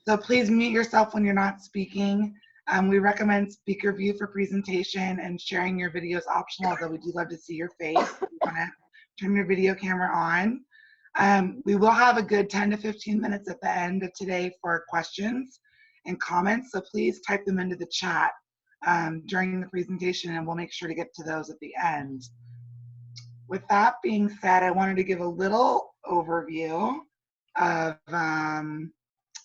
So please mute yourself when you're not speaking. We recommend speaker view for presentation, and sharing your video is optional, although we do love to see your face. You want to turn your video camera on. We will have a good 10 to 15 minutes at the end of today for questions and comments, so please type them into the chat during the presentation, and we'll make sure to get to those at the end. With that being said, I wanted to give a little overview of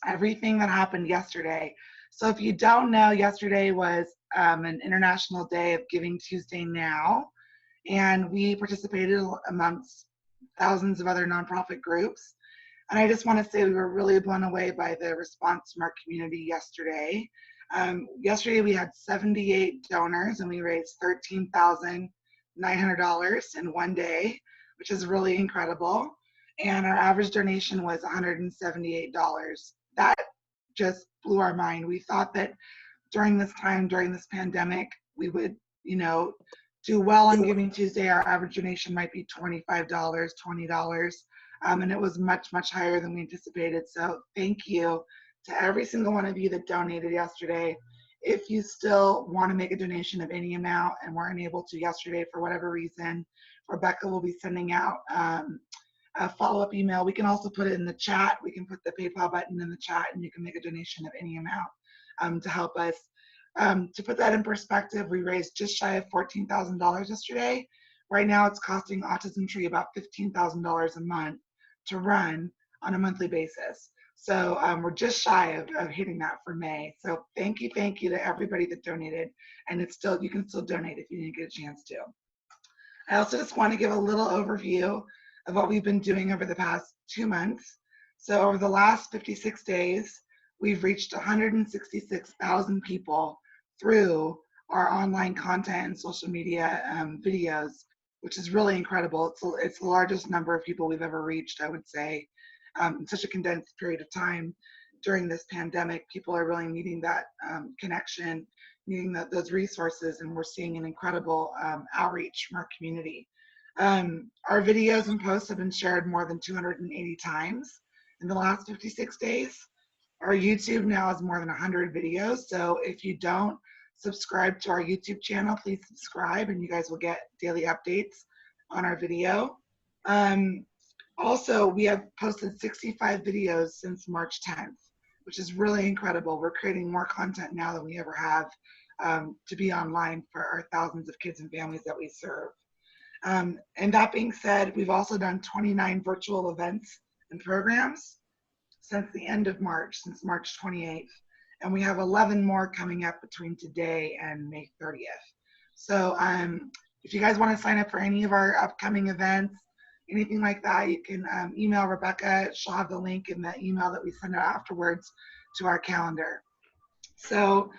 everything that happened yesterday. So if you don't know, yesterday was an International Day of Giving Tuesday Now, and we participated amongst thousands of other nonprofit groups. And I just want to say we were really blown away by the response from our community yesterday. Yesterday we had 78 donors, and we raised $13,900 in one day, which is really incredible. And our average donation was $178. That just blew our mind. We thought that during this time, during this pandemic, we would, do well on Giving Tuesday. Our average donation might be $25, $20, and it was much, much higher than we anticipated. So thank you to every single one of you that donated yesterday. If you still want to make a donation of any amount and weren't able to yesterday for whatever reason, Rebecca will be sending out a follow-up email. We can also put it in the chat. We can put the PayPal button in the chat, and you can make a donation of any amount to help us. To put that in perspective, we raised just shy of $14,000 yesterday. Right now it's costing Autism Tree about $15,000 a month to run on a monthly basis. So we're just shy of hitting that for May. So thank you to everybody that donated, and you can still donate if you didn't get a chance to. I also just want to give a little overview of what we've been doing over the past 2 months. So over the last 56 days, we've reached 166,000 people through our online content and social media videos, which is really incredible. It's the largest number of people we've ever reached, I would say, in such a condensed period of time during this pandemic. People are really needing that connection, needing those resources, and we're seeing an incredible outreach from our community. Our videos and posts have been shared more than 280 times in the last 56 days. Our YouTube now has more than 100 videos, so if you don't subscribe to our YouTube channel, please subscribe, and you guys will get daily updates on our video. Also, we have posted 65 videos since March 10th, which is really incredible. We're creating more content now than we ever have to be online for our thousands of kids and families that we serve. And that being said, we've also done 29 virtual events and programs since the end of March, since March 28th. And we have 11 more coming up between today and May 30th. So if you guys want to sign up for any of our upcoming events, anything like that, you can email Rebecca. She'll have the link in the email that we send out afterwards to our calendar. So,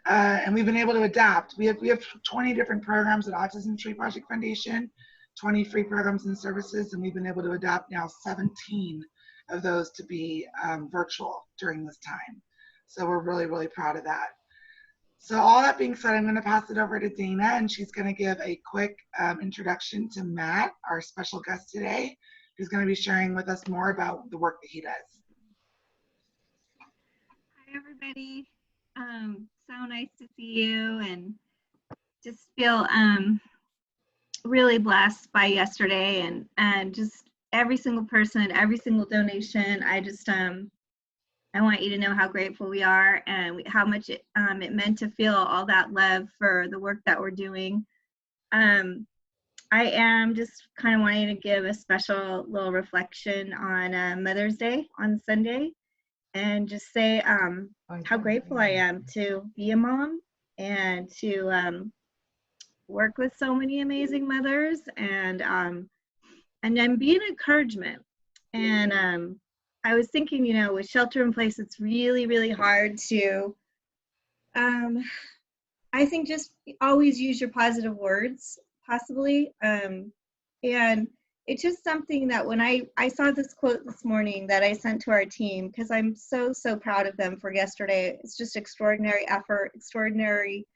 and we've been able to adapt. We have 20 different programs at Autism Tree Project Foundation, 20 free programs and services, and we've been able to adapt now 17 of those to be virtual during this time. So we're really, really proud of that. So all that being said, I'm going to pass it over to Dana, and she's going to give a quick introduction to Matt, our special guest today, who's going to be sharing with us more about the work that he does. Hi, everybody. So nice to see you, and just feel really blessed by yesterday, and just every single person, every single donation. I want you to know how grateful we are, and how much it meant to feel all that love for the work that we're doing. I am just kind of wanting to give a special little reflection on Mother's Day on Sunday, and just say how grateful I am to be a mom and to work with so many amazing mothers, and then be an encouragement. And I was thinking, with shelter in place, it's really, really hard to, I think, just always use your positive words, possibly. And it's just something that when I saw this quote this morning that I sent to our team, because I'm so, so proud of them for yesterday. It's just extraordinary effort, extraordinary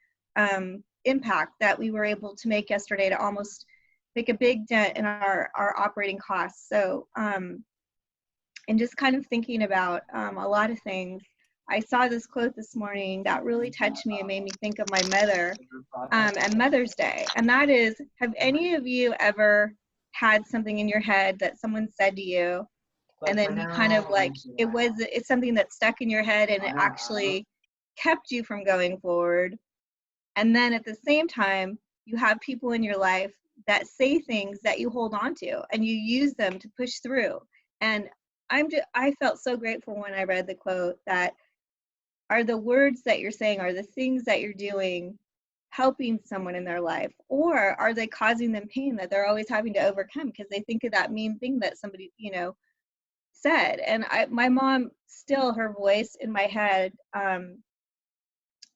impact that we were able to make yesterday to almost make a big dent in our operating costs. So, and just kind of thinking about a lot of things. I saw this quote this morning that really touched me and made me think of my mother and Mother's Day. And that is, have any of you ever had something in your head that someone said to you, and then you kind of like, it's something that stuck in your head and it actually kept you from going forward? And then at the same time, you have people in your life that say things that you hold on to and you use them to push through. And I felt so grateful when I read the quote that, are the words that you're saying, are the things that you're doing helping someone in their life, or are they causing them pain that they're always having to overcome because they think of that mean thing that somebody, said? And my mom, still, her voice in my head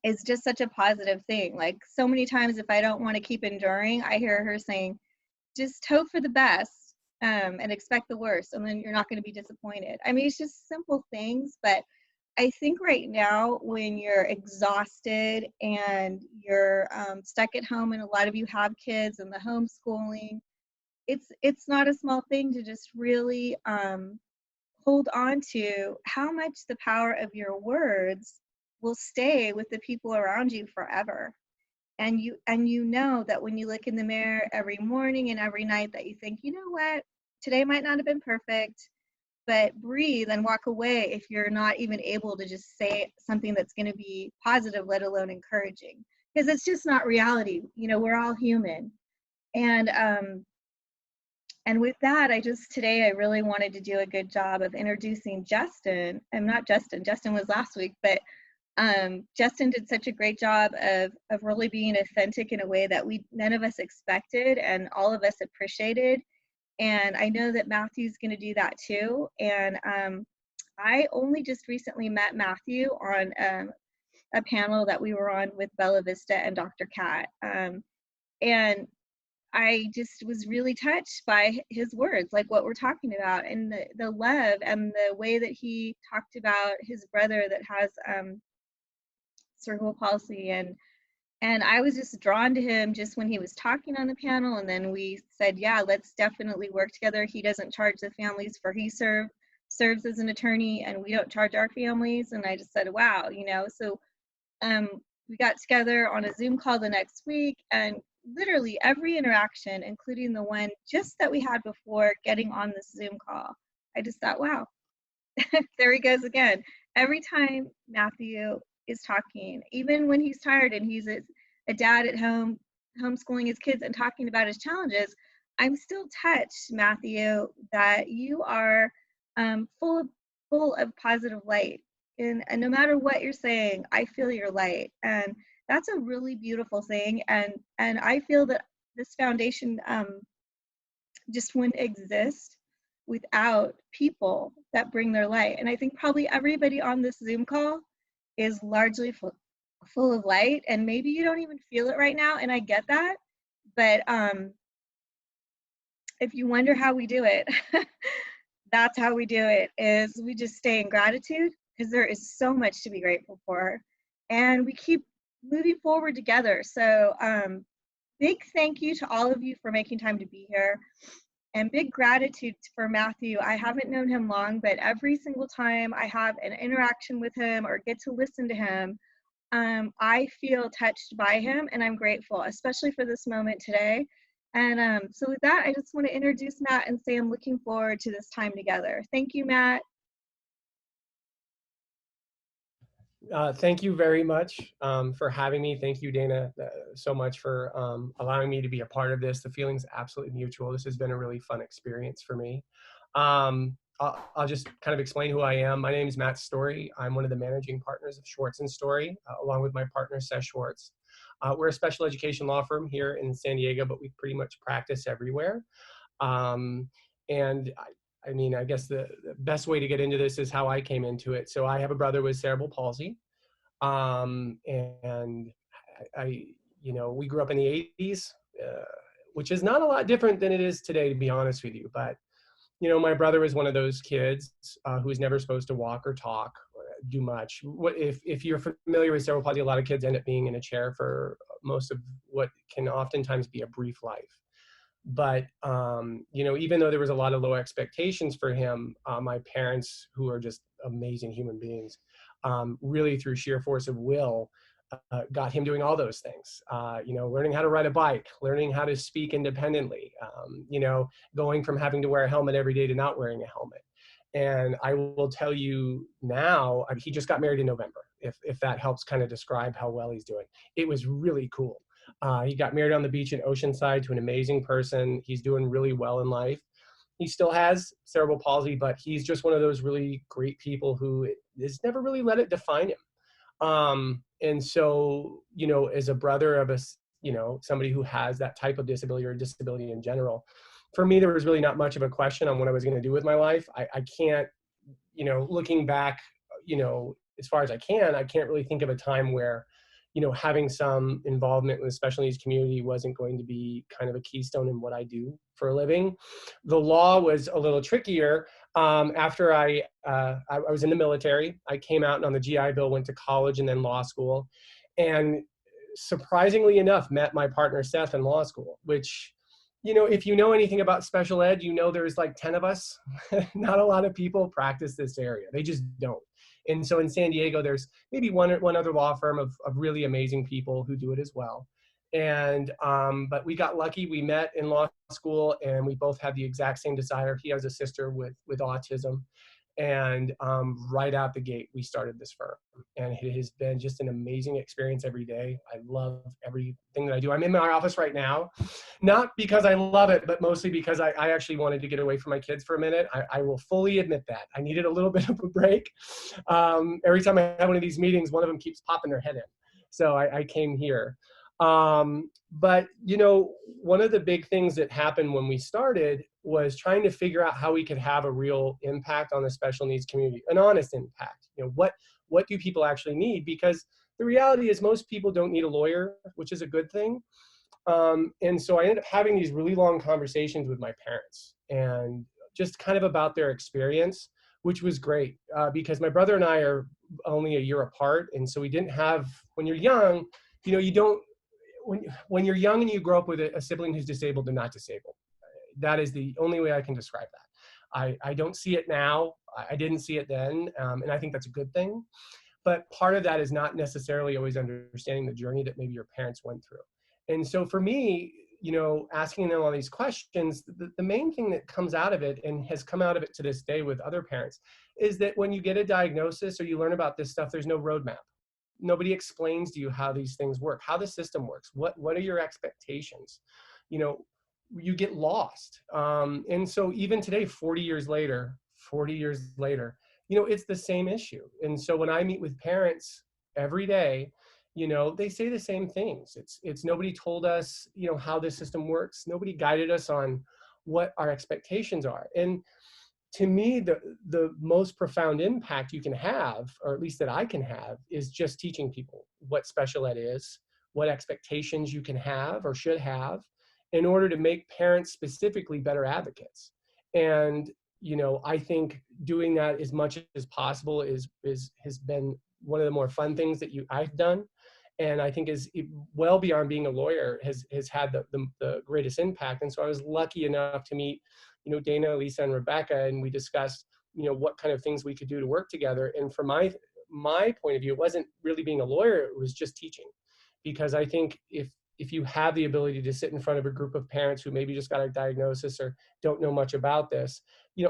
is just such a positive thing. Like, so many times if I don't want to keep enduring, I hear her saying, just hope for the best and expect the worst, and then you're not going to be disappointed. I mean, it's just simple things, but I think right now when you're exhausted and you're stuck at home, and a lot of you have kids and the homeschooling, it's not a small thing to just really hold on to how much the power of your words will stay with the people around you forever. And you know that when you look in the mirror every morning and every night, that you think, you know what, today might not have been perfect, but breathe and walk away if you're not even able to just say something that's going to be positive, let alone encouraging, because it's just not reality. We're all human. And with that, today I really wanted to do a good job of introducing Justin. And not Justin, Justin was last week, but Justin did such a great job of really being authentic in a way that none of us expected and all of us appreciated. And I know that Matthew's going to do that too. And I only just recently met Matthew on a panel that we were on with Bella Vista and Dr. Kat. And I just was really touched by his words, like what we're talking about, and the love and the way that he talked about his brother that has cerebral palsy. And I was just drawn to him just when he was talking on the panel. And then we said, yeah, let's definitely work together. He doesn't charge the families for he serves as an attorney, and we don't charge our families. And I just said, wow, so we got together on a Zoom call the next week, and literally every interaction, including the one just that we had before getting on this Zoom call, I just thought, wow, there he goes again. Every time Matthew is talking, even when he's tired and he's a dad at home homeschooling his kids and talking about his challenges, I'm still touched, Matthew, that you are full of positive light. And no matter what you're saying, I feel your light. And that's a really beautiful thing. And I feel that this foundation just wouldn't exist without people that bring their light. And I think probably everybody on this Zoom call is largely full of light, and maybe you don't even feel it right now, and I get that. But if you wonder how we do it, that's how we do it, is we just stay in gratitude, because there is so much to be grateful for, and we keep moving forward together. So big thank you to all of you for making time to be here. And big gratitude for Matthew. I haven't known him long, but every single time I have an interaction with him or get to listen to him, I feel touched by him, and I'm grateful, especially for this moment today. And so with that, I just want to introduce Matt and say I'm looking forward to this time together. Thank you, Matt. Thank you very much for having me. Thank you, Dana, so much for allowing me to be a part of this. The feeling's absolutely mutual. This has been a really fun experience for me. I'll just kind of explain who I am. My name is Matt Storey. I'm one of the managing partners of Schwartz & Storey, along with my partner, Seth Schwartz. We're a special education law firm here in San Diego, but we pretty much practice everywhere. I mean, I guess the best way to get into this is how I came into it. So I have a brother with cerebral palsy. And we grew up in the 80s, which is not a lot different than it is today, to be honest with you. But, my brother was one of those kids who was never supposed to walk or talk or do much. If you're familiar with cerebral palsy, a lot of kids end up being in a chair for most of what can oftentimes be a brief life. But, even though there was a lot of low expectations for him, my parents, who are just amazing human beings, really through sheer force of will, got him doing all those things. Learning how to ride a bike, learning how to speak independently, going from having to wear a helmet every day to not wearing a helmet. And I will tell you now, he just got married in November, if that helps kind of describe how well he's doing. It was really cool. He got married on the beach in Oceanside to an amazing person. He's doing really well in life. He still has cerebral palsy, but he's just one of those really great people who has never really let it define him. And so, as a brother of somebody who has that type of disability or disability in general, for me, there was really not much of a question on what I was going to do with my life. I can't, looking back, as far as I can't really think of a time where, having some involvement with the special needs community wasn't going to be kind of a keystone in what I do for a living. The law was a little trickier. After I was in the military, I came out and on the GI Bill, went to college and then law school. And surprisingly enough, met my partner Seth in law school, which, if you know anything about special ed, there's like 10 of us. Not a lot of people practice this area. They just don't. And so in San Diego, there's maybe one other law firm of really amazing people who do it as well. And, but we got lucky. We met in law school and we both had the exact same desire. He has a sister with autism. And right out the gate, we started this firm. And it has been just an amazing experience every day. I love everything that I do. I'm in my office right now, not because I love it, but mostly because I actually wanted to get away from my kids for a minute. I will fully admit that. I needed a little bit of a break. Every time I have one of these meetings, one of them keeps popping their head in. So I came here. But, one of the big things that happened when we started was trying to figure out how we could have a real impact on the special needs community, an honest impact. What do people actually need? Because the reality is most people don't need a lawyer, which is a good thing. And so I ended up having these really long conversations with my parents and just kind of about their experience, which was great because my brother and I are only a year apart. And so we didn't have, when you're young, you don't, when you're young and you grow up with a sibling who's disabled and not disabled, that is the only way I can describe that. I don't see it now. I didn't see it then. And I think that's a good thing. But part of that is not necessarily always understanding the journey that maybe your parents went through. And so for me, asking them all these questions, the main thing that comes out of it and has come out of it to this day with other parents is that when you get a diagnosis or you learn about this stuff, there's no roadmap. Nobody explains to you how these things work, how the system works. What are your expectations? You get lost. And so even today, 40 years later, it's the same issue. And so when I meet with parents every day, they say the same things. It's nobody told us, how this system works. Nobody guided us on what our expectations are. And to me, the most profound impact you can have, or at least that I can have, is just teaching people what special ed is, what expectations you can have or should have in order to make parents specifically better advocates. And, I think doing that as much as possible has been one of the more fun things that I've done. And I think is well beyond being a lawyer has had the greatest impact. And so I was lucky enough to meet, Dana, Lisa, and Rebecca, and we discussed, what kind of things we could do to work together. And from my point of view, it wasn't really being a lawyer, it was just teaching. Because I think if you have the ability to sit in front of a group of parents who maybe just got a diagnosis or don't know much about this,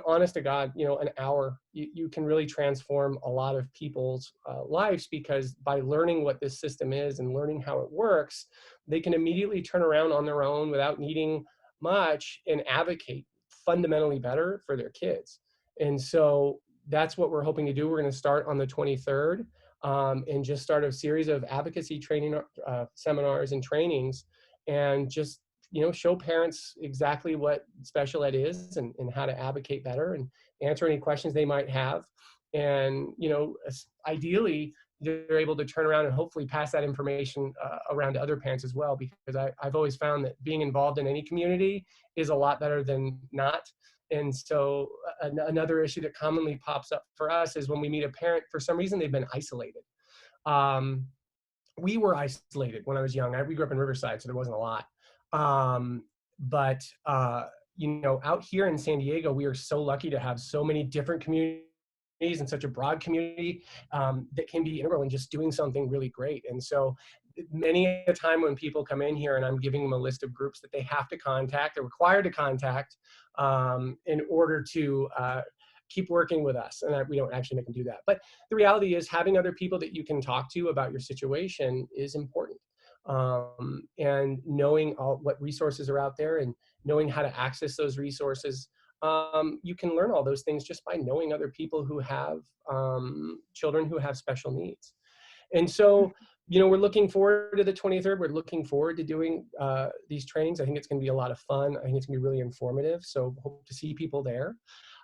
honest to God, an hour, you can really transform a lot of people's lives, because by learning what this system is and learning how it works, they can immediately turn around on their own without needing much and advocate fundamentally better for their kids. And so that's what we're hoping to do. We're going to start on the 23rd and just start a series of advocacy training seminars and trainings, and just show parents exactly what special ed is and how to advocate better and answer any questions they might have. And ideally they're able to turn around and hopefully pass that information around to other parents as well, because I've always found that being involved in any community is a lot better than not. And so another issue that commonly pops up for us is when we meet a parent, for some reason they've been isolated. We were isolated when I was young. We grew up in Riverside, so there wasn't a lot. But out here in San Diego, we are so lucky to have so many different communities and such a broad community that can be integral in just doing something really great. And so many a time when people come in here and I'm giving them a list of groups that they have to contact, they're required to contact in order to keep working with us. And we don't actually make them do that. But the reality is having other people that you can talk to about your situation is important. And knowing what resources are out there and knowing how to access those resources. You can learn all those things just by knowing other people who have children who have special needs. And so, you know, we're looking forward to the 23rd. We're looking forward to doing these trainings. I think it's going to be a lot of fun. I think it's going to be really informative. So hope to see people there.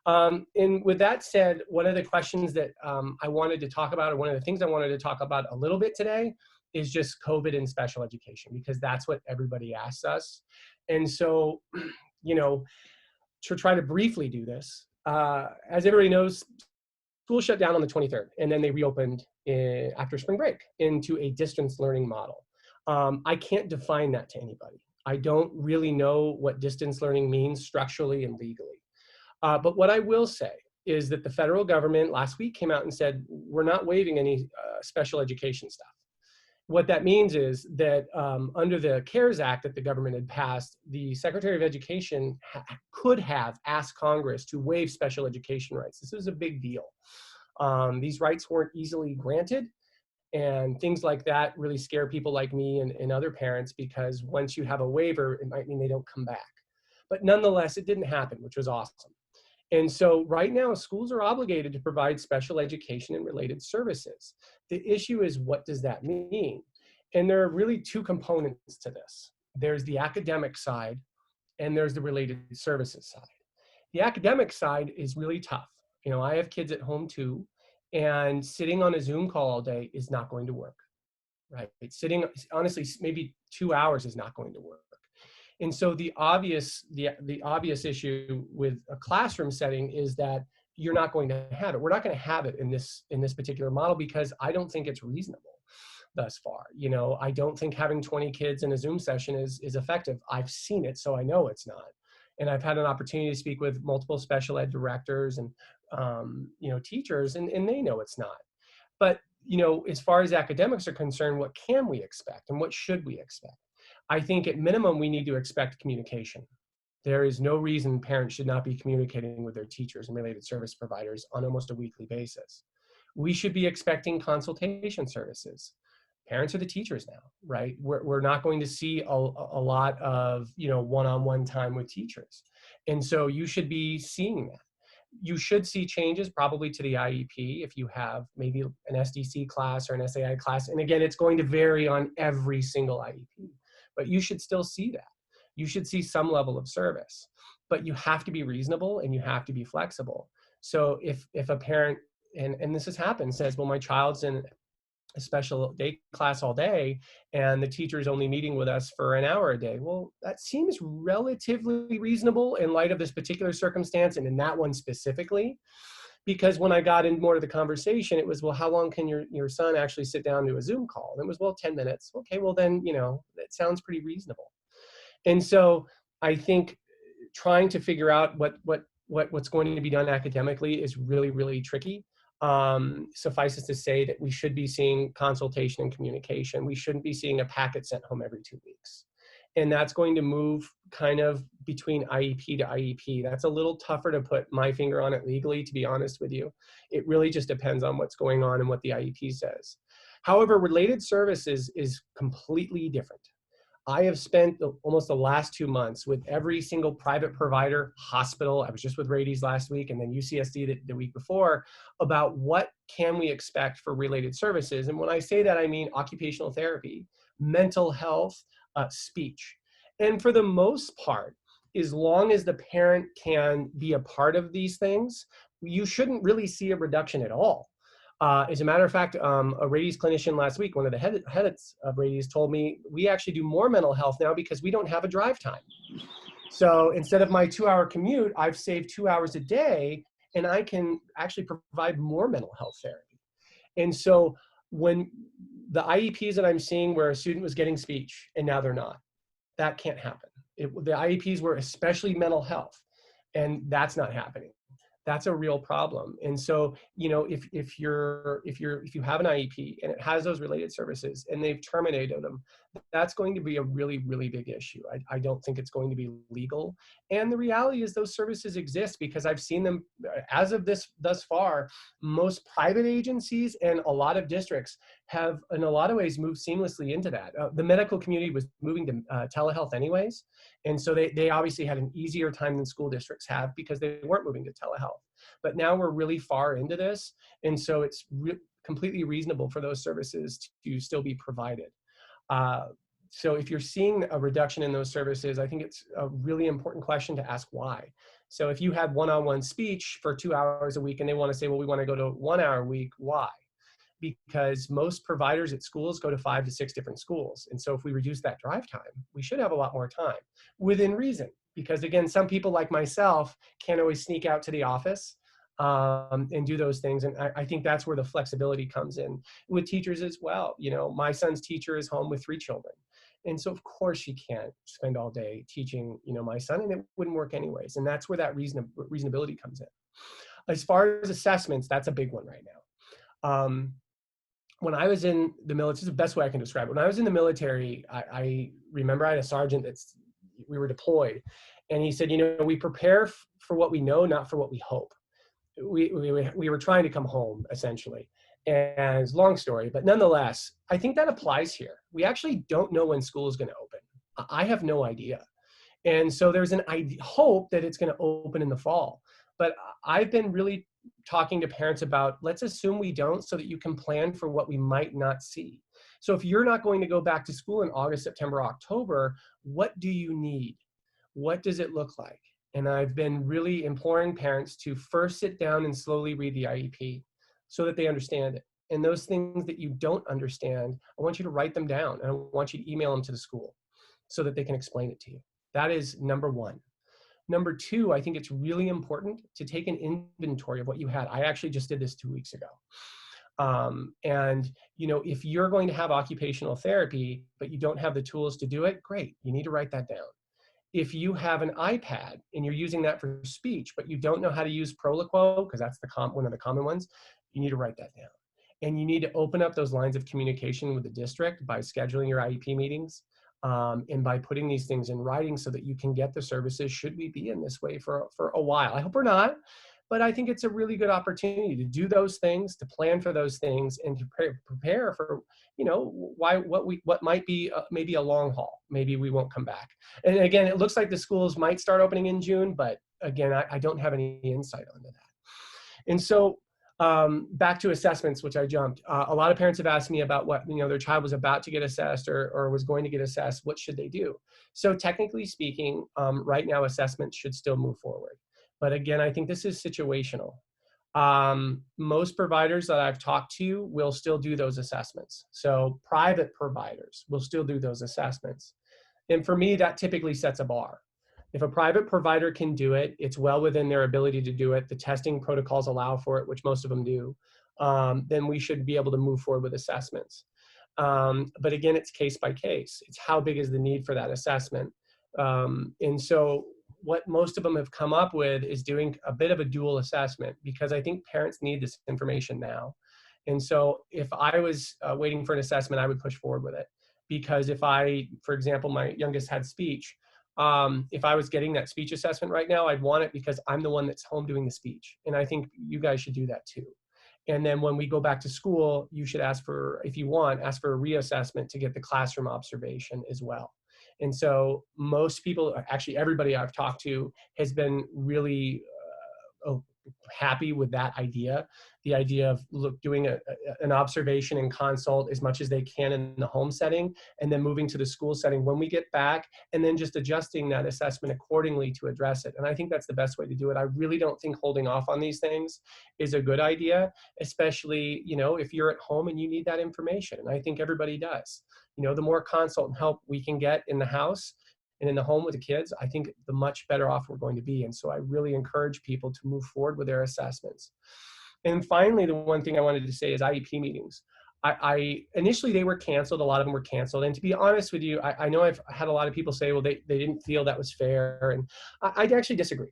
And with that said, one of the questions that I wanted to talk about, or one of the things I wanted to talk about a little bit today, is just COBIT in special education, because that's what everybody asks us. And so, you know, to try to briefly do this, as everybody knows, school shut down on the 23rd, and then they reopened after spring break into a distance learning model. I can't define that to anybody. I don't really know what distance learning means structurally and legally. But what I will say is that the federal government last week came out and said, we're not waiving any special education stuff. What that means is that under the CARES Act that the government had passed, the Secretary of Education could have asked Congress to waive special education rights. This was a big deal. These rights weren't easily granted, and things like that really scare people like me and other parents, because once you have a waiver, it might mean they don't come back. But nonetheless, it didn't happen, which was awesome. And so right now, schools are obligated to provide special education and related services. The issue is, what does that mean? And there are really two components to this. There's the academic side, and there's the related services side. The academic side is really tough. You know, I have kids at home too, and sitting on a Zoom call all day is not going to work, right? Sitting, honestly, maybe 2 hours is not going to work. And so the obvious issue with a classroom setting is that you're not going to have it. We're not going to have it in this particular model, because I don't think it's reasonable thus far. You know, I don't think having 20 kids in a Zoom session is effective. I've seen it, so I know it's not. And I've had an opportunity to speak with multiple special ed directors and you know, teachers, and they know it's not. But, you know, as far as academics are concerned, what can we expect and what should we expect? I think at minimum, we need to expect communication. There is no reason parents should not be communicating with their teachers and related service providers on almost a weekly basis. We should be expecting consultation services. Parents are the teachers now, right? We're not going to see a lot of, you know, one-on-one time with teachers. And so you should be seeing that. You should see changes probably to the IEP if you have maybe an SDC class or an SAI class. And again, it's going to vary on every single IEP. But you should still see that. You should see some level of service, but you have to be reasonable and you have to be flexible. So if a parent, and this has happened, says, well, my child's in a special day class all day and the teacher is only meeting with us for an hour a day. Well, that seems relatively reasonable in light of this particular circumstance, and in that one specifically. Because when I got in more to the conversation, it was, well, how long can your son actually sit down to a Zoom call? And it was, well, 10 minutes. Okay, well then, you know, that sounds pretty reasonable. And so I think trying to figure out what's going to be done academically is really, really tricky. Suffices to say that we should be seeing consultation and communication. We shouldn't be seeing a packet sent home every 2 weeks. And that's going to move kind of between IEP to IEP. That's a little tougher to put my finger on it legally, to be honest with you. It really just depends on what's going on and what the IEP says. However, related services is completely different. I have spent almost the last 2 months with every single private provider, hospital. I was just with Rady's last week, and then UCSD the week before, about what can we expect for related services. And when I say that, I mean occupational therapy, mental health, speech. And for the most part, as long as the parent can be a part of these things, you shouldn't really see a reduction at all. As a matter of fact, a Rady's clinician last week, one of the heads of Rady's, told me we actually do more mental health now because we don't have a drive time. So instead of my 2-hour commute, I've saved 2 hours a day, and I can actually provide more mental health therapy. And so when the IEPs that I'm seeing where a student was getting speech and now they're not, that can't happen. The IEPs were especially mental health, and that's not happening. That's a real problem. And so, you know, if you have an IEP and it has those related services and they've terminated them, that's going to be a really, really big issue. I don't think it's going to be legal. And the reality is those services exist because I've seen them as of thus far. Most private agencies and a lot of districts have, in a lot of ways, moved seamlessly into that. The medical community was moving to telehealth anyways. And so they obviously had an easier time than school districts have because they weren't moving to telehealth. But now we're really far into this. And so it's completely reasonable for those services to still be provided. So if you're seeing a reduction in those services, I think it's a really important question to ask why. So if you had one-on-one speech for 2 hours a week and they want to say, well, we want to go to 1 hour a week, why? Because most providers at schools go to 5 to 6 different schools. And so if we reduce that drive time, we should have a lot more time within reason. Because again, some people like myself can't always sneak out to the office and do those things. And I think that's where the flexibility comes in with teachers as well. You know, my son's teacher is home with 3 children. And so of course she can't spend all day teaching, you know, my son, and it wouldn't work anyways. And that's where that reasonability comes in. As far as assessments, that's a big one right now. When I was in the military, this is the best way I can describe it. When I was in the military, I remember I had a sergeant we were deployed, and he said, you know, we prepare for what we know, not for what we hope. We were trying to come home, essentially. And it's a long story, but nonetheless, I think that applies here. We actually don't know when school is going to open. I have no idea. And so there's an hope that it's going to open in the fall. But I've been really talking to parents about, let's assume we don't, so that you can plan for what we might not see. So if you're not going to go back to school in August, September, October, what do you need? What does it look like? And I've been really imploring parents to first sit down and slowly read the IEP so that they understand it. And those things that you don't understand, I want you to write them down, and I want you to email them to the school so that they can explain it to you. That is number one. Number two, I think it's really important to take an inventory of what you had. I actually just did this 2 weeks ago. And, you know, if you're going to have occupational therapy, but you don't have the tools to do it, great, you need to write that down. If you have an iPad and you're using that for speech, but you don't know how to use Proloquo, because that's one of the common ones, you need to write that down. And you need to open up those lines of communication with the district by scheduling your IEP meetings and by putting these things in writing so that you can get the services should we be in this way for a while. I hope we're not, but I think it's a really good opportunity to do those things, to plan for those things, and to prepare for, you know, what might be maybe a long haul. Maybe we won't come back. And again, it looks like the schools might start opening in June, but again, I don't have any insight onto that. And so back to assessments, which I jumped. A lot of parents have asked me about what, you know, their child was about to get assessed or was going to get assessed. What should they do? So technically speaking, right now assessments should still move forward. But again, I think this is situational. Most providers that I've talked to will still do those assessments. So private providers will still do those assessments. And for me, that typically sets a bar. If a private provider can do it, it's well within their ability to do it. The testing protocols allow for it, which most of them do. Then we should be able to move forward with assessments. But again, it's case by case. It's how big is the need for that assessment. And so what most of them have come up with is doing a bit of a dual assessment, because I think parents need this information now. And so if I was waiting for an assessment, I would push forward with it. Because if for example, my youngest had speech, if I was getting that speech assessment right now, I'd want it because I'm the one that's home doing the speech. And I think you guys should do that too. And then when we go back to school, you should ask for a reassessment to get the classroom observation as well. And so most people, actually everybody I've talked to, has been really happy with that idea. The idea of doing an observation and consult as much as they can in the home setting, and then moving to the school setting when we get back, and then just adjusting that assessment accordingly to address it. And I think that's the best way to do it. I really don't think holding off on these things is a good idea, especially, you know, if you're at home and you need that information. And I think everybody does. You know, the more consult and help we can get in the house and in the home with the kids, I think the much better off we're going to be. And so I really encourage people to move forward with their assessments. And finally, the one thing I wanted to say is IEP meetings. Initially they were canceled. A lot of them were canceled. And to be honest with you, I know I've had a lot of people say, well, they didn't feel that was fair. And I actually disagree.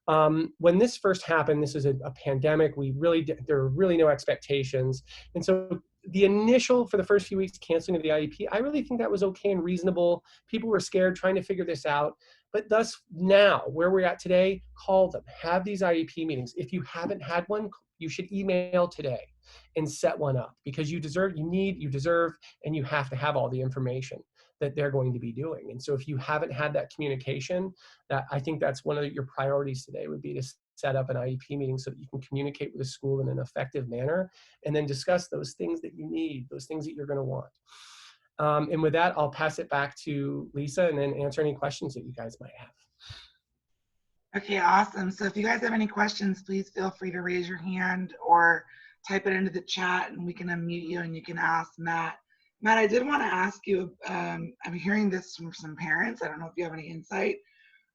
When this first happened, this is a pandemic. There were really no expectations. And so the initial, for the first few weeks, canceling of the IEP, I really think that was okay and reasonable. People were scared, trying to figure this out. But thus now, where we're at today, call them, have these IEP meetings. If you haven't had one, you should email today and set one up, because you deserve, and you have to have all the information that they're going to be doing. And so if you haven't had that communication, I think that's one of your priorities today, would be to set up an IEP meeting so that you can communicate with the school in an effective manner, and then discuss those things that you need, those things that you're going to want. And with that, I'll pass it back to Lisa and then answer any questions that you guys might have. Okay, awesome. So if you guys have any questions, please feel free to raise your hand or type it into the chat and we can unmute you and you can ask Matt. Matt, I did want to ask you, I'm hearing this from some parents. I don't know if you have any insight.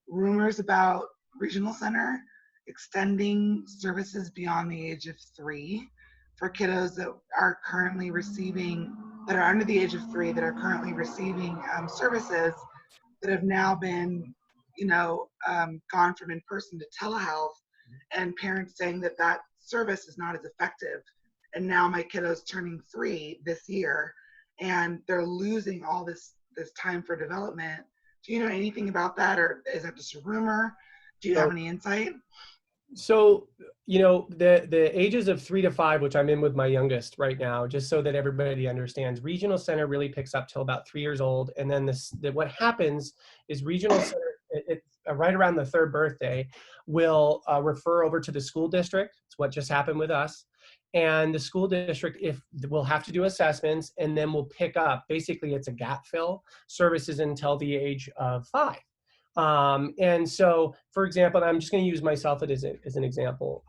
Rumors about regional center extending services beyond the age of 3 for kiddos that are currently receiving, that are under the age of 3, that are currently receiving services that have now been, gone from in-person to telehealth, and parents saying that that service is not as effective. And now my kiddo's turning 3 this year, and they're losing all this time for development. Do you know anything about that, or is that just a rumor? Do you have any insight? So, the ages of 3 to 5, which I'm in with my youngest right now, just so that everybody understands, regional center really picks up till about 3 years old. And then what happens is regional center, right around the 3rd birthday, will refer over to the school district. It's what just happened with us. And the school district will have to do assessments, and then we'll pick up, basically it's a gap fill, services until the age of 5. And so, for example, and I'm just going to use myself as an example.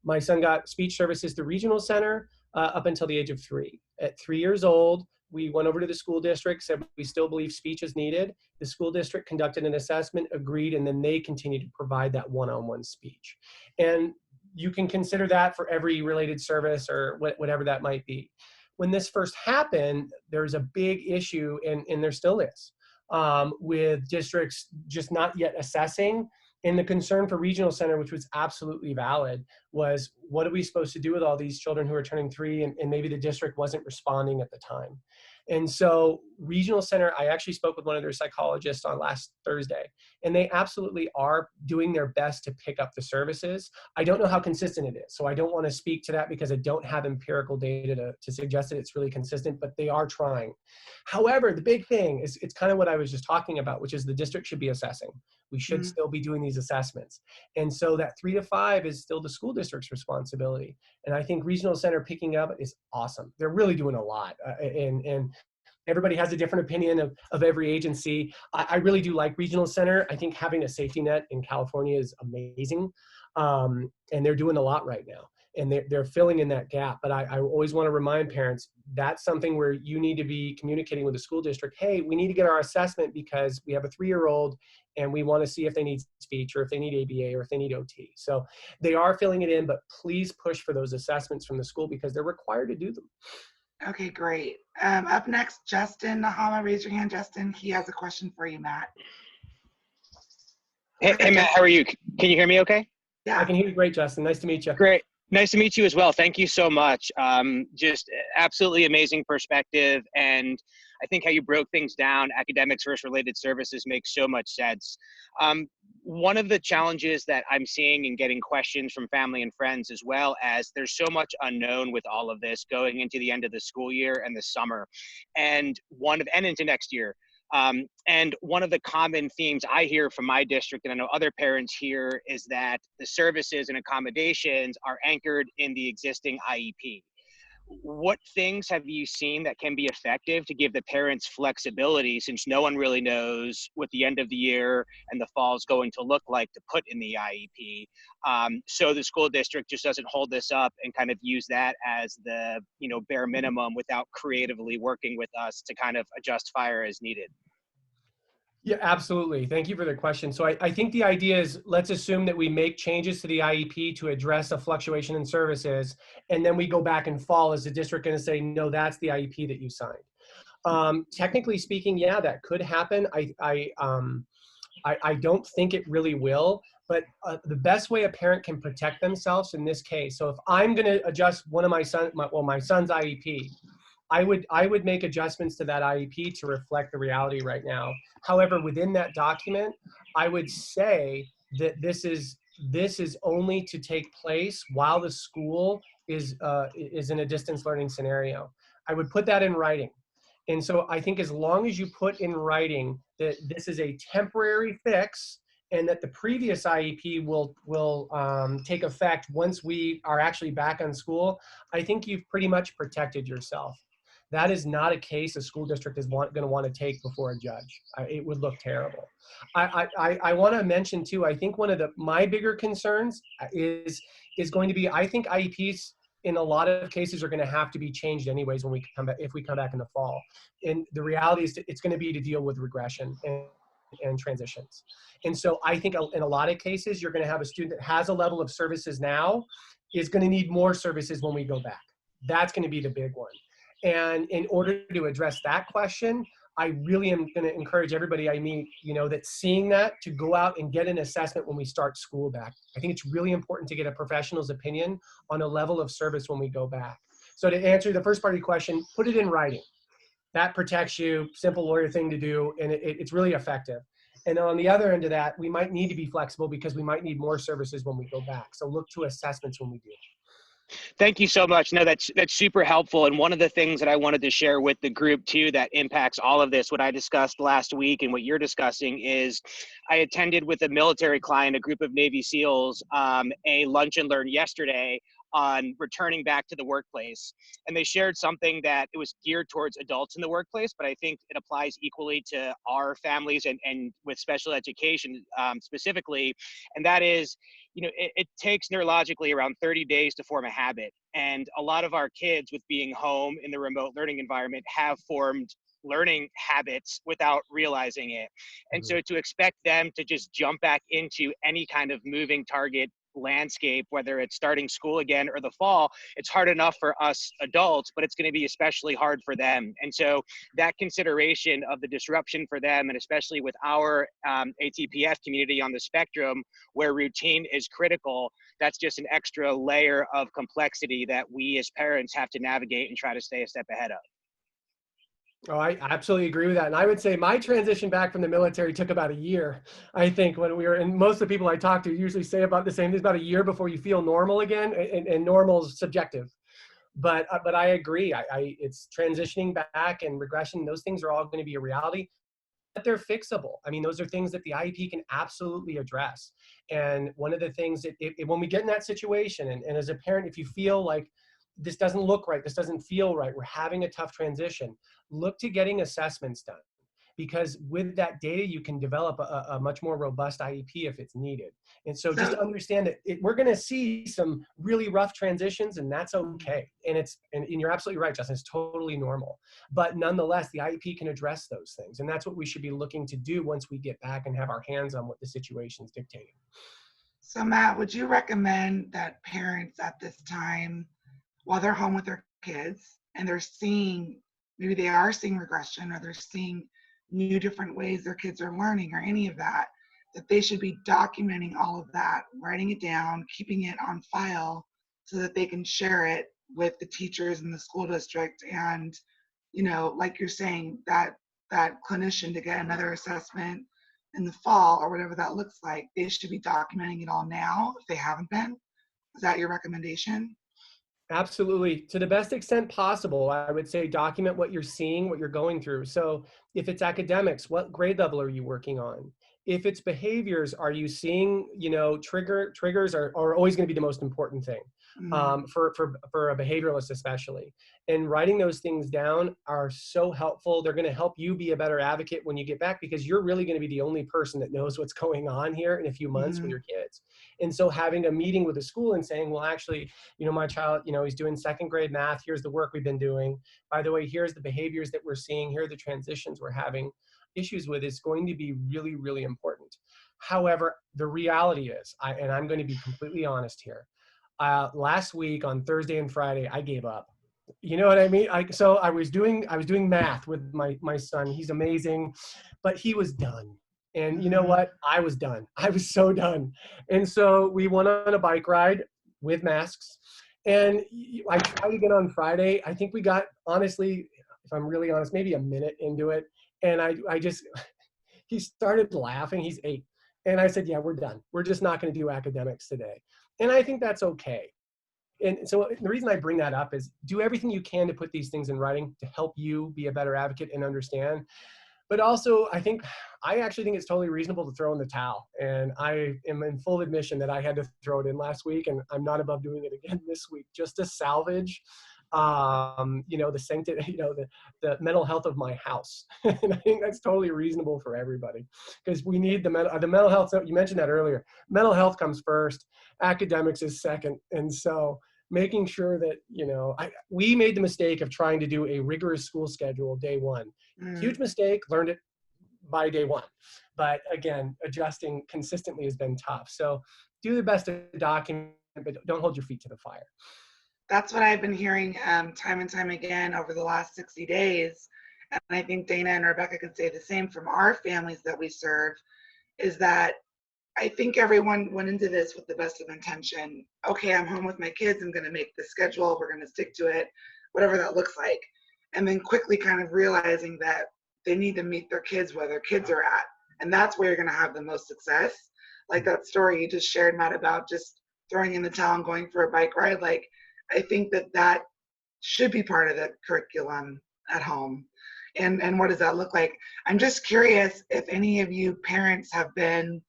My son got speech services through regional center up until the age of 3. At 3 years old, we went over to the school district, said we still believe speech is needed. The school district conducted an assessment, agreed, and then they continued to provide that one-on-one speech. And you can consider that for every related service or whatever that might be. When this first happened, there was a big issue, and there still is, with districts just not yet assessing. And the concern for regional center, which was absolutely valid, was what are we supposed to do with all these children who are turning 3 and maybe the district wasn't responding at the time. And so regional center, I actually spoke with one of their psychologists on last Thursday, and they absolutely are doing their best to pick up the services. I don't know how consistent it is, so I don't want to speak to that because I don't have empirical data to suggest that it's really consistent, but they are trying. However, the big thing is, it's kind of what I was just talking about, which is the district should be assessing. We should still be doing these assessments. And so that 3 to 5 is still the school district's responsibility. And I think regional center picking up is awesome. They're really doing a lot. And everybody has a different opinion of every agency. I really do like regional center. I think having a safety net in California is amazing. And they're doing a lot right now. And they're filling in that gap. But I always want to remind parents, that's something where you need to be communicating with the school district. Hey, we need to get our assessment because we have a 3-year-old and we want to see if they need speech or if they need ABA or if they need OT. So they are filling it in, but please push for those assessments from the school because they're required to do them. Okay, great. Up next, Justin Nahama. Raise your hand, Justin. He has a question for you, Matt. Hey Matt, how are you? Can you hear me okay? Yeah. I can hear you great, Justin. Nice to meet you. Great. Nice to meet you as well. Thank you so much. Just absolutely amazing perspective. And I think how you broke things down, academics versus related services, makes so much sense. One of the challenges that I'm seeing and getting questions from family and friends, as well as there's so much unknown with all of this going into the end of the school year and the summer and into next year. And one of the common themes I hear from my district, and I know other parents hear, is that the services and accommodations are anchored in the existing IEP. What things have you seen that can be effective to give the parents flexibility, since no one really knows what the end of the year and the fall is going to look like, to put in the IEP, so the school district just doesn't hold this up and kind of use that as the bare minimum without creatively working with us to kind of adjust fire as needed? Yeah, absolutely. Thank you for the question. So I think the idea is, let's assume that we make changes to the IEP to address a fluctuation in services, and then we go back in fall as the district going to say, no, that's the IEP that you signed. Technically speaking, yeah, that could happen. I don't think it really will. But the best way a parent can protect themselves in this case, so if I'm going to adjust one of my son's IEP, I would make adjustments to that IEP to reflect the reality right now. However, within that document, I would say that this is only to take place while the school is in a distance learning scenario. I would put that in writing. And so I think as long as you put in writing that this is a temporary fix and that the previous IEP will take effect once we are actually back on school, I think you've pretty much protected yourself. That is not a case a school district is going to want to take before a judge. It would look terrible. I want to mention too, I think one of my bigger concerns is going to be, I think IEPs in a lot of cases are going to have to be changed anyways when we come back, if we come back in the fall. And the reality is it's going to be to deal with regression and transitions. And so I think in a lot of cases, you're going to have a student that has a level of services now is going to need more services when we go back. That's going to be the big one. And in order to address that question, I really am going to encourage everybody I meet, that's seeing that to go out and get an assessment when we start school back. I think it's really important to get a professional's opinion on a level of service when we go back. So to answer the first part of your question, put it in writing. That protects you, simple lawyer thing to do, and it's really effective. And on the other end of that, we might need to be flexible because we might need more services when we go back. So look to assessments when we do. Thank you so much. No, that's super helpful. And one of the things that I wanted to share with the group too that impacts all of this, what I discussed last week and what you're discussing is I attended with a military client, a group of Navy SEALs, a lunch and learn yesterday on returning back to the workplace. And they shared something that it was geared towards adults in the workplace, but I think it applies equally to our families and with special education specifically. And that is, it takes neurologically around 30 days to form a habit. And a lot of our kids with being home in the remote learning environment have formed learning habits without realizing it. And so to expect them to just jump back into any kind of moving target landscape, whether it's starting school again or the fall, it's hard enough for us adults, but it's going to be especially hard for them. And so that consideration of the disruption for them, and especially with our ATPF community on the spectrum where routine is critical, that's just an extra layer of complexity that we as parents have to navigate and try to stay a step ahead of. Oh, I absolutely agree with that. And I would say my transition back from the military took about a year. I think when we were, and most of the people I talk to usually say about the same thing, about a year before you feel normal again, and normal is subjective. But I agree. It's transitioning back and regression. Those things are all going to be a reality, but they're fixable. I mean, those are things that the IEP can absolutely address. And one of the things that when we get in that situation, and as a parent, if you feel like this doesn't look right, this doesn't feel right, we're having a tough transition, look to getting assessments done. Because with that data, you can develop a much more robust IEP if it's needed. And so just understand that we're going to see some really rough transitions, and that's okay. And you're absolutely right, Justin, it's totally normal. But nonetheless, the IEP can address those things. And that's what we should be looking to do once we get back and have our hands on what the situation's dictating. So Matt, would you recommend that parents at this time, while they're home with their kids and they're seeing, maybe they are seeing regression or they're seeing new different ways their kids are learning or any of that, that they should be documenting all of that, writing it down, keeping it on file so that they can share it with the teachers in the school district? And, like you're saying, that clinician to get another assessment in the fall or whatever that looks like, they should be documenting it all now if they haven't been. Is that your recommendation? Absolutely. To the best extent possible, I would say document what you're seeing, what you're going through. So if it's academics, what grade level are you working on? If it's behaviors, are you seeing, triggers are always going to be the most important thing for a behavioralist especially. And writing those things down are so helpful. They're going to help you be a better advocate when you get back, because you're really going to be the only person that knows what's going on here in a few months with your kids. And so having a meeting with the school and saying, well, actually, my child, he's doing second grade math. Here's the work we've been doing. By the way, here's the behaviors that we're seeing. Here are the transitions we're having issues with, is going to be really, really important. However, the reality is, and I'm going to be completely honest here, last week on Thursday and Friday, I gave up. You know what I mean? So I was doing math with my son. He's amazing, but he was done. And you know what? I was done. I was so done. And so we went on a bike ride with masks. And I tried again on Friday. I think we got, honestly, if I'm really honest, maybe a minute into it. And I just, he started laughing. He's 8. And I said, yeah, we're done. We're just not going to do academics today. And I think that's okay. And so the reason I bring that up is do everything you can to put these things in writing to help you be a better advocate and understand. But also, I actually think it's totally reasonable to throw in the towel. And I am in full admission that I had to throw it in last week, and I'm not above doing it again this week, just to salvage, the mental health of my house. And I think that's totally reasonable for everybody, because we need the mental health. You mentioned that earlier. Mental health comes first, academics is second. And so making sure that, we made the mistake of trying to do a rigorous school schedule day one. Huge mistake, learned it by day one. But again, adjusting consistently has been tough. So do the best to document, but don't hold your feet to the fire. That's what I've been hearing time and time again over the last 60 days. And I think Dana and Rebecca can say the same from our families that we serve, is that I think everyone went into this with the best of intention. Okay, I'm home with my kids. I'm going to make the schedule. We're going to stick to it, whatever that looks like. And then quickly kind of realizing that they need to meet their kids where their kids are at. And that's where you're going to have the most success. Like that story you just shared, Matt, about just throwing in the towel and going for a bike ride. Like, I think that should be part of the curriculum at home. And what does that look like? I'm just curious if any of you parents have been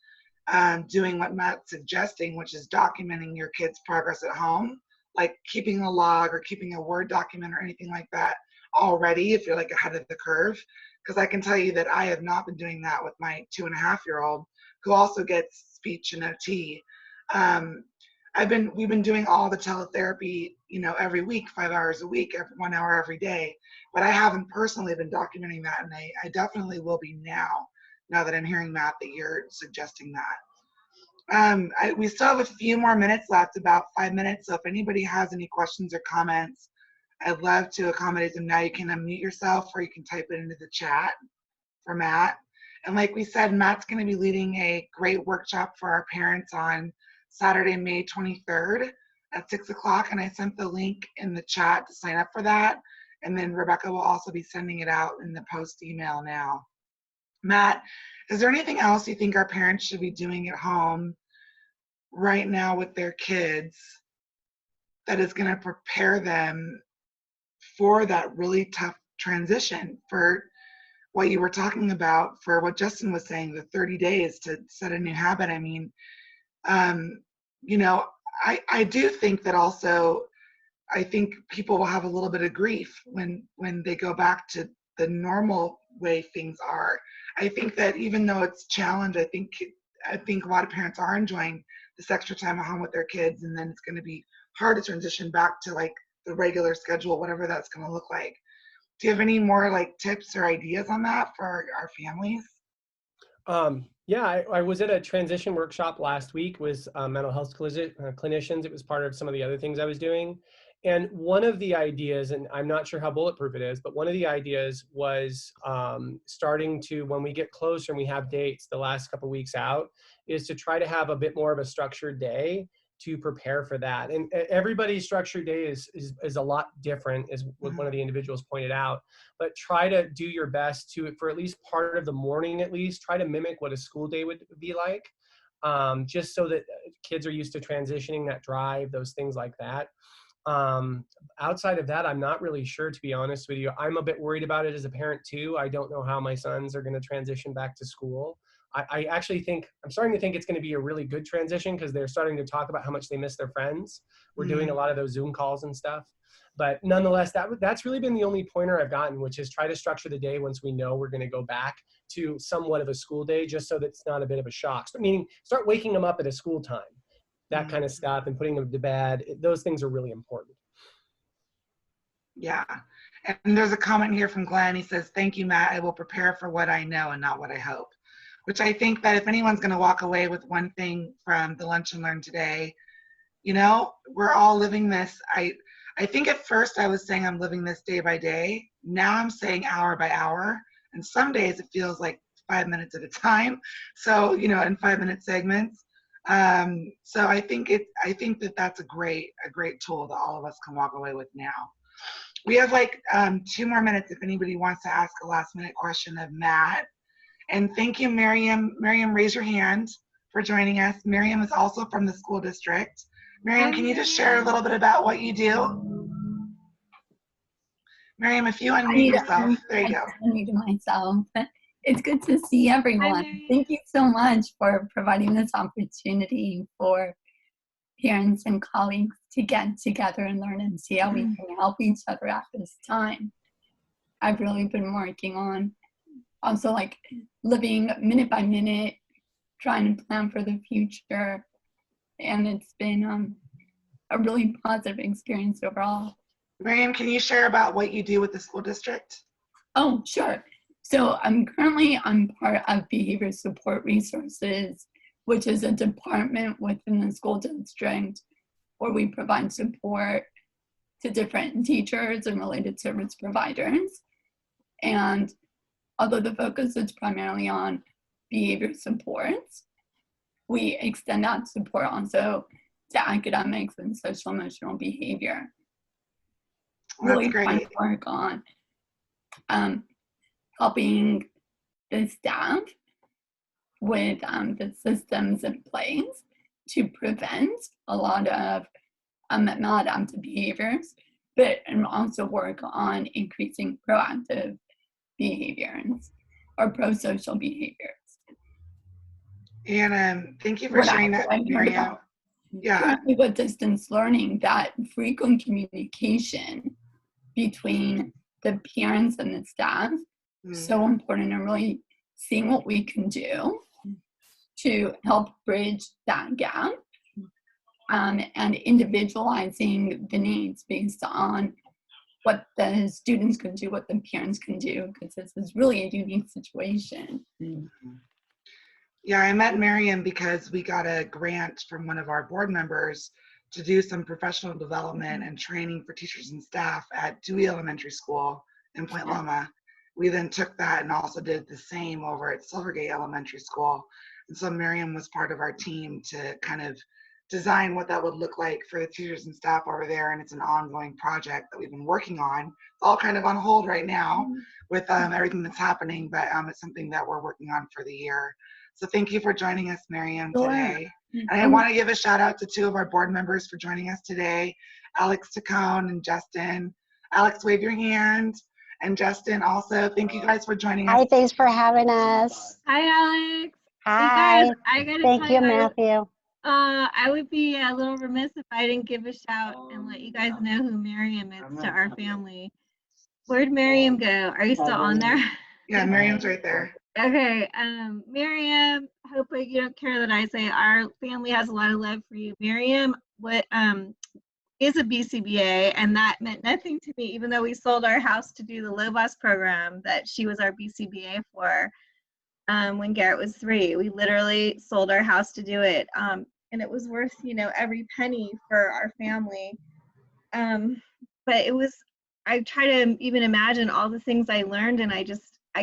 doing what Matt's suggesting, which is documenting your kids' progress at home, like keeping a log or keeping a Word document or anything like that already, if you're like ahead of the curve. Because I can tell you that I have not been doing that with my 2.5-year-old, who also gets speech and OT. We've been doing all the teletherapy, every week, 5 hours a week, 1 hour every day. But I haven't personally been documenting that, and I definitely will be now that I'm hearing, Matt, that you're suggesting that. We still have a few more minutes left, about 5 minutes. So if anybody has any questions or comments, I'd love to accommodate them now. You can unmute yourself or you can type it into the chat for Matt. And like we said, Matt's going to be leading a great workshop for our parents on Saturday, May 23rd at 6 o'clock. And I sent the link in the chat to sign up for that. And then Rebecca will also be sending it out in the post email now. Matt, is there anything else you think our parents should be doing at home right now with their kids that is going to prepare them for that really tough transition, for what you were talking about, for what Justin was saying, the 30 days to set a new habit? I mean, I do think that also, I think people will have a little bit of grief when they go back to the normal way things are. I think that even though it's a challenge, I think a lot of parents are enjoying this extra time at home with their kids, and then it's going to be hard to transition back to like the regular schedule, whatever that's going to look like. Do you have any more like tips or ideas on that for our families? Yeah, I was at a transition workshop last week with mental health clinicians. It was part of some of the other things I was doing. And one of the ideas, and I'm not sure how bulletproof it is, but one of the ideas was starting to, when we get closer and we have dates the last couple of weeks out, is to try to have a bit more of a structured day to prepare for that. And everybody's structured day is a lot different, as one of the individuals pointed out. But try to do your best to, for at least part of the morning at least, try to mimic what a school day would be like, just so that kids are used to transitioning, that drive, those things like that. Outside of that, I'm not really sure, to be honest with you. I'm a bit worried about it as a parent too. I don't know how my sons are going to transition back to school. I actually think, I'm starting to think it's going to be a really good transition, because they're starting to talk about how much they miss their friends. We're doing a lot of those Zoom calls and stuff. But nonetheless, that's really been the only pointer I've gotten, which is try to structure the day once we know we're going to go back to somewhat of a school day, just so that it's not a bit of a shock. So, meaning start waking them up at a school time, that kind of stuff, and putting them to bed. Those things are really important. Yeah. And there's a comment here from Glenn. He says, "Thank you, Matt. I will prepare for what I know and not what I hope." Which I think that if anyone's going to walk away with one thing from the Lunch and Learn today, we're all living this. I think at first I was saying I'm living this day by day. Now I'm saying hour by hour. And some days it feels like 5 minutes at a time. So, you know, in 5-minute segments. So I think that that's a great tool that all of us can walk away with now. We have like 2 more minutes if anybody wants to ask a last minute question of Matt. And thank you, Miriam. Miriam, raise your hand for joining us. Miriam is also from the school district. Miriam, can you just share a little bit about what you do? Miriam, if you unmute yourself, there you go. I unmuted myself. It's good to see everyone. Thank you so much for providing this opportunity for parents and colleagues to get together and learn and see how we can help each other at this time. I've really been working on also like living minute by minute, trying to plan for the future. And it's been a really positive experience overall. Miriam, can you share about what you do with the school district? Oh, sure. So I'm part of Behavior Support Resources, which is a department within the school district where we provide support to different teachers and related service providers. And although the focus is primarily on behavior supports, we extend that support also to academics and social emotional behavior. Really trying to work on helping the staff with the systems in place to prevent a lot of maladaptive behaviors, but also work on increasing proactive behaviors or pro-social behaviors. And thank you for sharing that, Miriam. Yeah. With distance learning, that frequent communication between the parents and the staff so important, and really seeing what we can do to help bridge that gap, and individualizing the needs based on what the students can do, what the parents can do, because this is really a unique situation. Yeah, I met Miriam because we got a grant from one of our board members to do some professional development and training for teachers and staff at Dewey Elementary School in Point Loma. We then took that and also did the same over at Silvergate Elementary School. And so Miriam was part of our team to kind of design what that would look like for the teachers and staff over there. And it's an ongoing project that we've been working on. It's all kind of on hold right now with everything that's happening, but it's something that we're working on for the year. So thank you for joining us, Miriam, today. And I want to give a shout out to 2 of our board members for joining us today, Alex Tacone and Justin. Alex, wave your hand. And Justin also, thank you guys for joining us. Hi, thanks for having us. Hi, Alex. Hi. Hey guys, I gotta Thank tell you, Matthew. I would be a little remiss if I didn't give a shout and let you guys know who Miriam is to our family. Where'd Miriam go? Are you still on there? Yeah, Miriam's right there. Okay, Miriam, hope you don't care that I say our family has a lot of love for you. Miriam, is a BCBA, and that meant nothing to me, even though we sold our house to do the LOVAS program that she was our BCBA for when Garrett was 3. We literally sold our house to do it, and it was worth, you know, every penny for our family. But it was, I try to even imagine all the things I learned, and I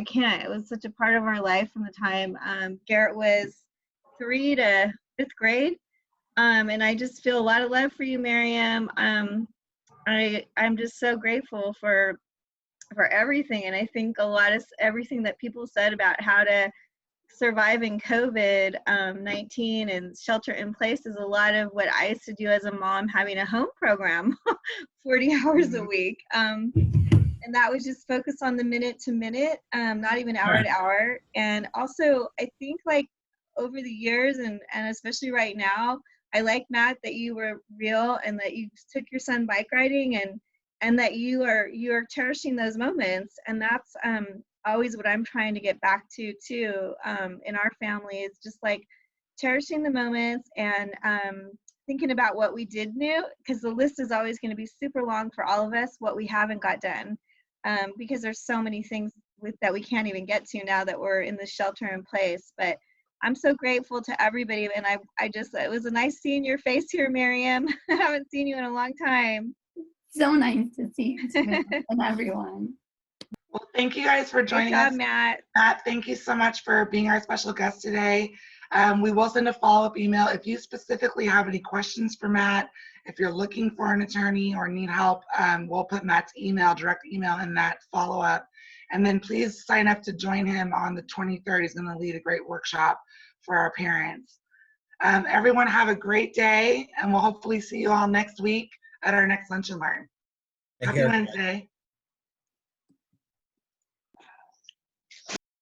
can't. It was such a part of our life from the time Garrett was 3 to 5th grade. And I just feel a lot of love for you, Miriam. I'm just so grateful for everything. And I think everything that people said about how to survive in COVID-19 and shelter in place is a lot of what I used to do as a mom, having a home program 40 hours a week. And that was just focused on the minute to minute, not even hour to hour. And also, I think like over the years and especially right now, I like, Matt, that you were real and that you took your son bike riding and that you are cherishing those moments. And that's always what I'm trying to get back to too in our family, is just like cherishing the moments and thinking about what we did new, because the list is always going to be super long for all of us, what we haven't got done, because there's so many things that we can't even get to now that we're in the shelter in place. But I'm so grateful to everybody, and it was a nice seeing your face here, Miriam. I haven't seen you in a long time. So nice to see you too, and everyone. Well, thank you guys for Good joining job, us. Matt. Matt, thank you so much for being our special guest today. We will send a follow-up email. If you specifically have any questions for Matt, if you're looking for an attorney or need help, we'll put Matt's direct email in that follow-up. And then please sign up to join him on the 23rd. He's going to lead a great workshop for our parents. Everyone have a great day, and we'll hopefully see you all next week at our next Lunch and Learn. Take Happy care. Wednesday.